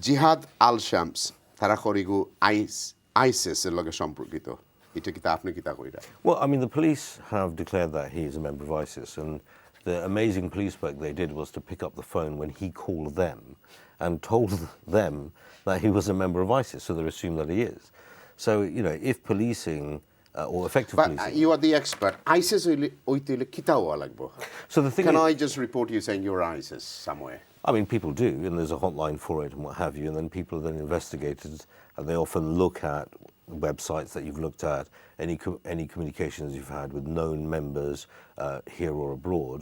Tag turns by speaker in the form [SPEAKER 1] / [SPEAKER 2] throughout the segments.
[SPEAKER 1] জিহাদ আল শামস তারা করিগু আইসিস এর লগে সম্পর্কিত এটা কি তা আপনি কি তা কইরা
[SPEAKER 2] Well, I mean, the police have declared that he is a member of ISIS, and the amazing police work they did was to pick up the phone when he called them and told them that he was a member of ISIS, so they assume that he is. So, you know, if policing or effective
[SPEAKER 1] but
[SPEAKER 2] policing...
[SPEAKER 1] you are the expert ISIS ওইতে কিতা হওয়া লাগবো
[SPEAKER 2] So the thing
[SPEAKER 1] can
[SPEAKER 2] is,
[SPEAKER 1] I just report you saying you're ISIS somewhere
[SPEAKER 2] I mean, people do, and there's a hotline for it and what have you, and then people are then investigated, and they often look at websites that you've looked at, any communications you've had with known members here or abroad,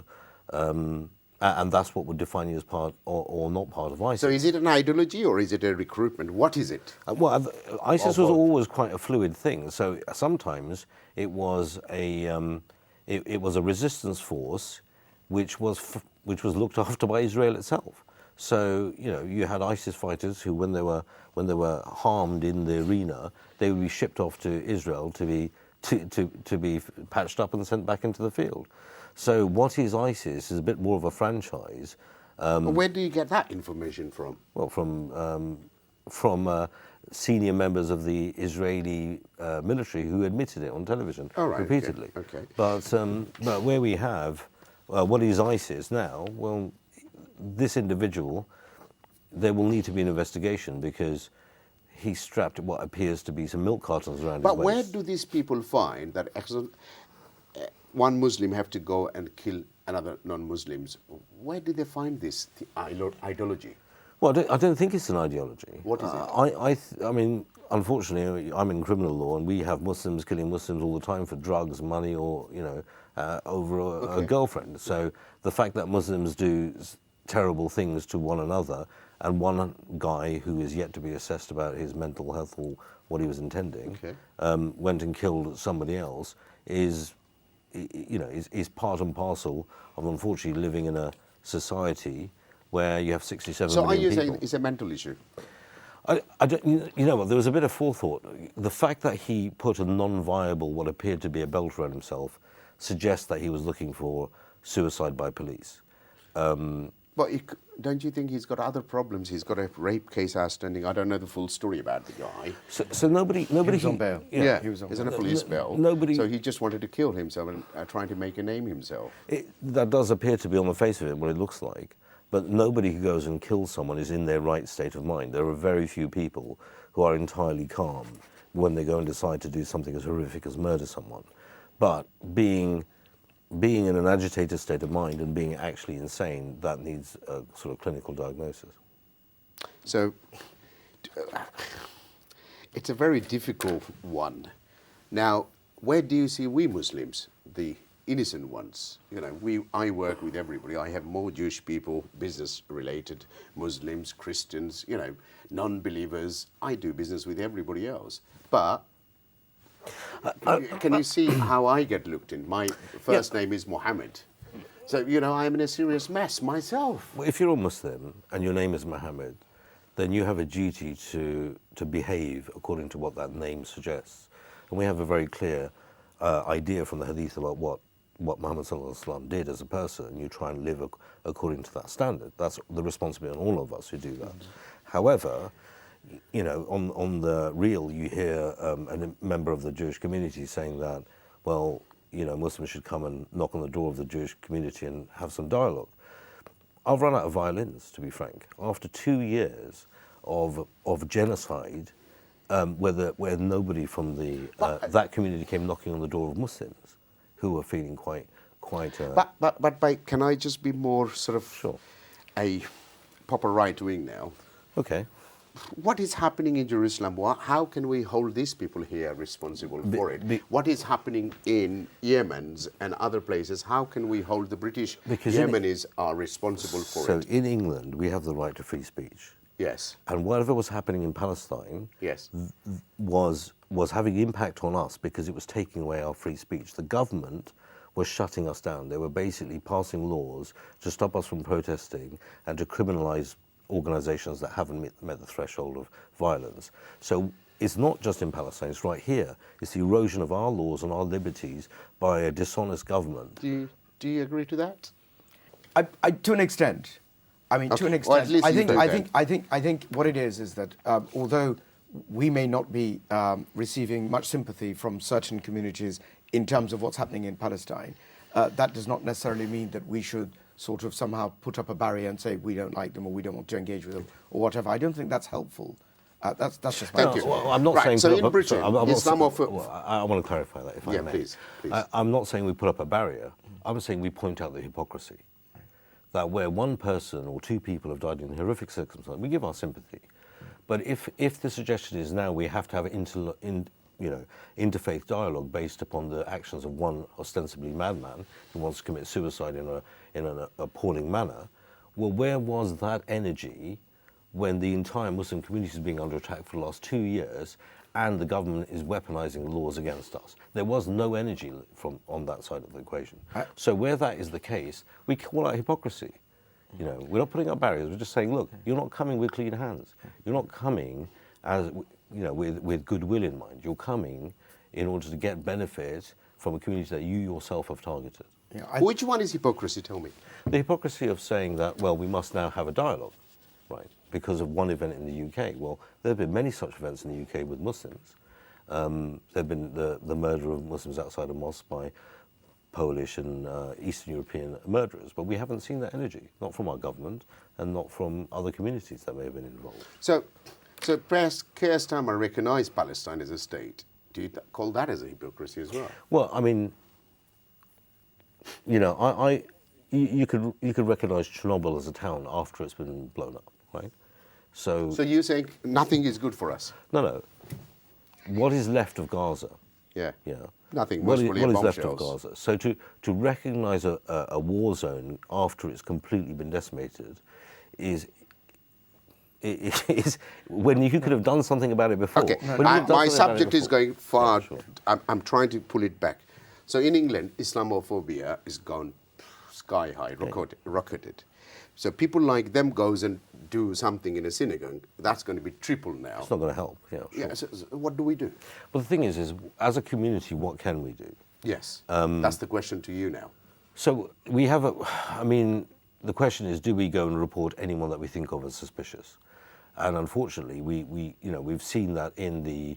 [SPEAKER 2] and that's what would define you as part or not part of ISIS.
[SPEAKER 1] so is it an ideology or is it a recruitment what is it
[SPEAKER 2] Well, ISIS was always quite a fluid thing. So sometimes it was a resistance force which was looked after by Israel itself. So you know you had ISIS fighters who, when they were harmed in the arena, they would be shipped off to Israel to be patched up and sent back into the field. So what is ISIS is a bit more of a franchise.
[SPEAKER 1] where do you get that information from
[SPEAKER 2] Well, from senior members of the Israeli military who admitted it on television repeatedly.
[SPEAKER 1] Okay.
[SPEAKER 2] But where we have what is ISIS now? Well, this individual, there will need to be an investigation because he strapped what appears to be some milk cartons around his
[SPEAKER 1] but
[SPEAKER 2] waist.
[SPEAKER 1] where do these people find that one Muslim have to go and kill another non-Muslims where do they find this ideology
[SPEAKER 2] Well, I don't think it's an ideology.
[SPEAKER 1] What is it?
[SPEAKER 2] I mean, unfortunately, I'm in criminal law, and we have Muslims killing Muslims all the time for drugs, money, or you know, over a girlfriend. So the fact that Muslims do terrible things to one another, and one guy who is yet to be assessed about his mental health or what he was intending, went and killed somebody else, is part and parcel of unfortunately living in a society where you have 67 million people.
[SPEAKER 1] So are you saying it's a mental issue?
[SPEAKER 2] I don't, you know what, there was a bit of forethought. The fact that he put a non-viable, what appeared to be a belt around himself, suggests that he was looking for suicide by police.
[SPEAKER 1] But don't you think he's got other problems? He's got a rape case outstanding. I don't know the full story about the guy.
[SPEAKER 2] So nobody...
[SPEAKER 3] He was on bail.
[SPEAKER 1] Yeah,
[SPEAKER 3] he was on
[SPEAKER 1] he's on a
[SPEAKER 3] bail.
[SPEAKER 1] police bail.
[SPEAKER 2] Nobody...
[SPEAKER 1] So he just wanted to kill himself and trying to make a name himself.
[SPEAKER 2] That does appear to be on the face of it what it looks like. But nobody who goes and kills someone is in their right state of mind. There are very few people who are entirely calm when they go and decide to do something as horrific as murder someone. But being in an agitated state of mind and being actually insane, that needs a sort of clinical diagnosis.
[SPEAKER 1] So it's a very difficult one. Now, where do you see we Muslims, the innocent ones? You know, I work with everybody. I have more Jewish people, business-related, Muslims, Christians, you know, non-believers. I do business with everybody else. But can you see how I get looked in? My first name is Mohammed. So, you know, I'm in a serious mess myself.
[SPEAKER 2] Well, if you're a Muslim and your name is Muhammad, then you have a duty to behave according to what that name suggests. And we have a very clear idea from the Hadith about what Muhammad sallallahu alaihi wasallam did as a person, and you try and live according to that standard. That's the responsibility on all of us who do that. However, you know, on the reel, you hear a member of the Jewish community saying that, well, you know, Muslims should come and knock on the door of the Jewish community and have some dialogue. I've run out of violins, to be frank. After 2 years of genocide, where nobody from that community came knocking on the door of Muslims, who were feeling quite.
[SPEAKER 1] But can I just be more sort of a proper right wing now?
[SPEAKER 2] Okay.
[SPEAKER 1] What is happening in Jerusalem? How can we hold these people here responsible for it? What is happening in Yemen and other places? How can we hold the British Yemenis are responsible for it?
[SPEAKER 2] So in England, we have the right to free speech.
[SPEAKER 1] Yes.
[SPEAKER 2] And whatever was happening in Palestine
[SPEAKER 1] yes.
[SPEAKER 2] was having impact on us because it was taking away our free speech. The government was shutting us down. They were basically passing laws to stop us from protesting and to criminalize organizations that haven't met the threshold of violence. So it's not just in Palestine, it's right here. It's the erosion of our laws and our liberties by a dishonest government.
[SPEAKER 1] Do you agree to that?
[SPEAKER 3] To an extent. I mean, to
[SPEAKER 1] Okay.
[SPEAKER 3] an
[SPEAKER 1] Or
[SPEAKER 3] extent,
[SPEAKER 1] at least
[SPEAKER 3] I
[SPEAKER 1] you
[SPEAKER 3] think,
[SPEAKER 1] do
[SPEAKER 3] I
[SPEAKER 1] that.
[SPEAKER 3] think, I think what it is that although we may not be receiving much sympathy from certain communities in terms of what's happening in Palestine, that does not necessarily mean that we should sort of somehow put up a barrier and say we don't like them or we don't want to engage with them or whatever. I don't think that's helpful. That's just my
[SPEAKER 1] Thank you.
[SPEAKER 2] Well, I'm not
[SPEAKER 1] Right,
[SPEAKER 2] saying
[SPEAKER 1] so
[SPEAKER 2] put
[SPEAKER 1] in
[SPEAKER 2] up a-
[SPEAKER 1] Britain,
[SPEAKER 2] I'm not saying-
[SPEAKER 1] Islamophobia.
[SPEAKER 2] well, I want to clarify that, if I
[SPEAKER 1] Yeah,
[SPEAKER 2] may.
[SPEAKER 1] please.
[SPEAKER 2] I'm not saying we put up a barrier. I'm saying we point out the hypocrisy. That where one person or two people have died in horrific circumstances, we give our sympathy. But if the suggestion is now we have to have interfaith dialogue based upon the actions of one ostensibly madman who wants to commit suicide in an appalling manner, well, where was that energy when the entire Muslim community is being under attack for the last 2 years and the government is weaponizing laws against us? There was no energy on that side of the equation. So where that is the case, we call out hypocrisy. We're not putting up barriers. We're just saying, look, you're not coming with clean hands. You're not coming as with goodwill in mind. You're coming in order to get benefit from a community that you yourself have targeted.
[SPEAKER 3] Yeah,
[SPEAKER 1] Which one is hypocrisy? Tell me.
[SPEAKER 2] The hypocrisy of saying that, well, we must now have a dialogue, right, because of one event in the UK. Well, there have been many such events in the UK with Muslims. There have been the murder of Muslims outside a mosque by Polish and Eastern European murderers, but we haven't seen that energy, not from our government and not from other communities that may have been involved.
[SPEAKER 1] So Keir Starmer recognized Palestine as a state. Do you call that as a hypocrisy as well?
[SPEAKER 2] Well, I mean, you could recognise Chernobyl as a town after it's been blown up, right? So
[SPEAKER 1] you're saying nothing is good for us?
[SPEAKER 2] no. What is left of Gaza?
[SPEAKER 1] Yeah.
[SPEAKER 2] Yeah.
[SPEAKER 1] Nothing.
[SPEAKER 2] What
[SPEAKER 1] Mostly
[SPEAKER 2] is
[SPEAKER 1] bomb
[SPEAKER 2] left of
[SPEAKER 1] shells.
[SPEAKER 2] Gaza? So to recognise a war zone after it's completely been decimated is when you could have done something about it before.
[SPEAKER 1] Okay,
[SPEAKER 2] When you've done
[SPEAKER 1] my
[SPEAKER 2] something about it
[SPEAKER 1] subject is
[SPEAKER 2] before.
[SPEAKER 1] going far.
[SPEAKER 2] Yeah, sure.
[SPEAKER 1] I'm trying to pull it back. So in England, Islamophobia is gone sky high, rocketed. So people like them goes and do something in a synagogue. That's going to be triple now.
[SPEAKER 2] It's not going to help. Yeah, sure.
[SPEAKER 1] Yeah. So what do we do?
[SPEAKER 2] But the thing is as a community, what can we do?
[SPEAKER 1] Yes. That's the question to you now.
[SPEAKER 2] So the question is, do we go and report anyone that we think of as suspicious? And unfortunately, we've seen that in the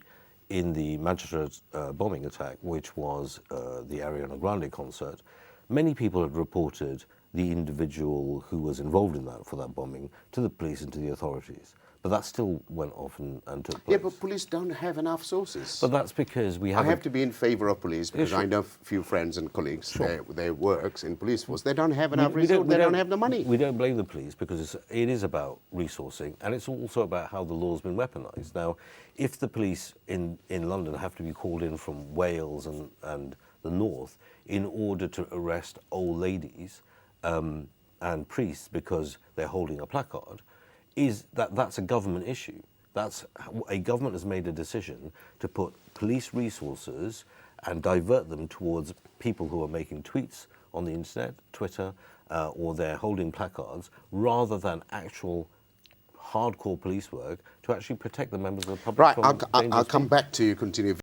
[SPEAKER 2] Manchester bombing attack, which was the Ariana Grande concert. Many people had reported the individual who was involved in for that bombing to the police and to the authorities. But that still went off and took place.
[SPEAKER 1] Yeah, but police don't have enough sources.
[SPEAKER 2] But that's because we have.
[SPEAKER 1] I have to be in favour of police because
[SPEAKER 2] sure.
[SPEAKER 1] I know a few friends and colleagues.
[SPEAKER 2] Sure.
[SPEAKER 1] Their works in police force. They don't have enough resources. They don't have the money.
[SPEAKER 2] We don't blame the police because it is about resourcing and it's also about how the law's been weaponised. Now, if the police in London have to be called in from Wales and the north in order to arrest old ladies and priests because they're holding a placard, that's a government issue. That's a government has made a decision to put police resources and divert them towards people who are making tweets on the internet, Twitter, or they're holding placards, rather than actual hardcore police work to actually protect the members of the public.
[SPEAKER 1] Right,
[SPEAKER 2] from
[SPEAKER 1] I'll
[SPEAKER 2] dangerous
[SPEAKER 1] come
[SPEAKER 2] people.
[SPEAKER 1] back to you, continue.